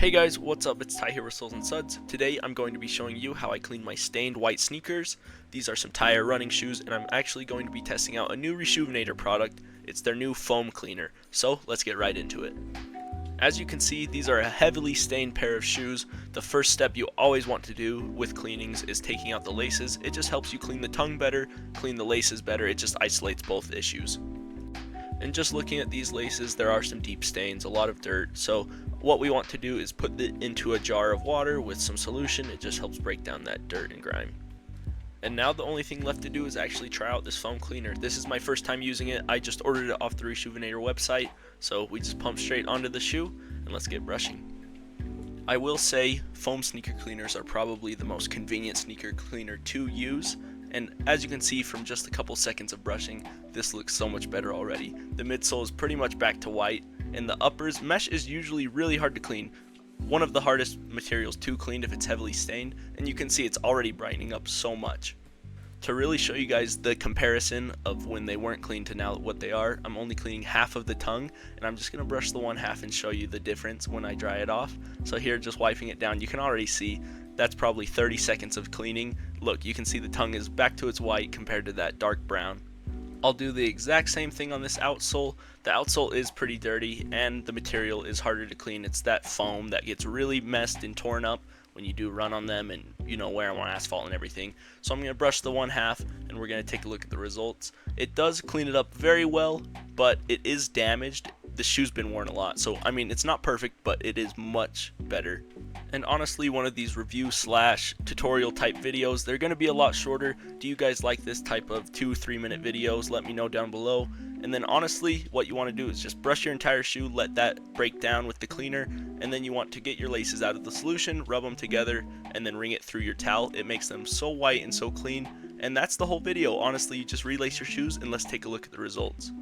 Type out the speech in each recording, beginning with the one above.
Hey guys, what's up? It's Ty here with Souls and Suds. Today I'm going to be showing you how I clean my stained white sneakers. These are some Tire running shoes, and I'm actually going to be testing out a new Reshoevn8r product. It's their new foam cleaner. So let's get right into it. As you can see, these are a heavily stained pair of shoes. The first step you always want to do with cleanings is taking out the laces. It just helps you clean the tongue better, clean the laces better. It just isolates both issues. And just looking at these laces, there are some deep stains, a lot of dirt. So what we want to do is put it into a jar of water with some solution. It just helps break down that dirt and grime. And now the only thing left to do is actually try out this foam cleaner. This is my first time using it. I just ordered it off the Reshoevn8r website. So we just pump straight onto the shoe and let's get brushing. I will say foam sneaker cleaners are probably the most convenient sneaker cleaner to use. And as you can see from just a couple seconds of brushing, this looks so much better already. The midsole is pretty much back to white, and the uppers, mesh is usually really hard to clean. One of the hardest materials to clean if it's heavily stained, and you can see it's already brightening up so much. To really show you guys the comparison of when they weren't clean to now what they are, I'm only cleaning half of the tongue, and I'm just going to brush the one half and show you the difference when I dry it off. So here, just wiping it down, you can already see that's probably 30 seconds of cleaning. Look, you can see the tongue is back to its white compared to that dark brown. I'll do the exact same thing on this outsole. The outsole is pretty dirty and the material is harder to clean. It's that foam that gets really messed and torn up when you do run on them and wear them on asphalt and everything. So I'm going to brush the one half and we're going to take a look at the results. It does clean it up very well, but it is damaged. The shoe's been worn a lot, so I mean it's not perfect, but it is much better. And honestly, one of these review slash tutorial type videos, they're going to be a lot shorter. Do you guys like this type of 2-3 minute videos? Let me know down below. And then honestly, what you want to do is just brush your entire shoe, let that break down with the cleaner, and then you want to get your laces out of the solution, rub them together, and then wring it through your towel. It makes them so white and so clean, and that's the whole video. Honestly, you just relace your shoes and let's take a look at the results.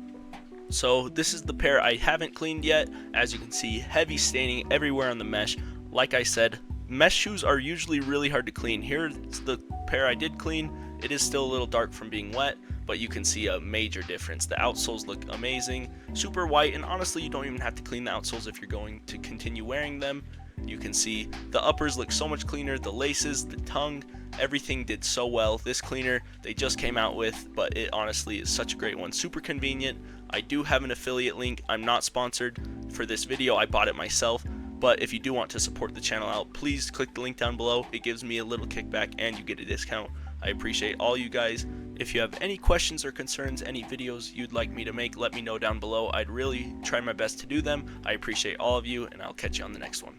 So this is the pair I haven't cleaned yet. As you can see, heavy staining everywhere on the mesh. Like I said, mesh shoes are usually really hard to clean. Here's the pair I did clean. It is still a little dark from being wet, but you can see a major difference. The outsoles look amazing, super white, and honestly you don't even have to clean the outsoles if you're going to continue wearing them. You can see the uppers look so much cleaner, the laces, the tongue, everything did so well. This cleaner they just came out with, but it honestly is such a great one, super convenient. I do have an affiliate link. I'm not sponsored for this video, I bought it myself. But if you do want to support the channel out, please click the link down below. It gives me a little kickback and you get a discount. I appreciate all you guys. If you have any questions or concerns, any videos you'd like me to make, let me know down below. I'd really try my best to do them. I appreciate all of you, and I'll catch you on the next one.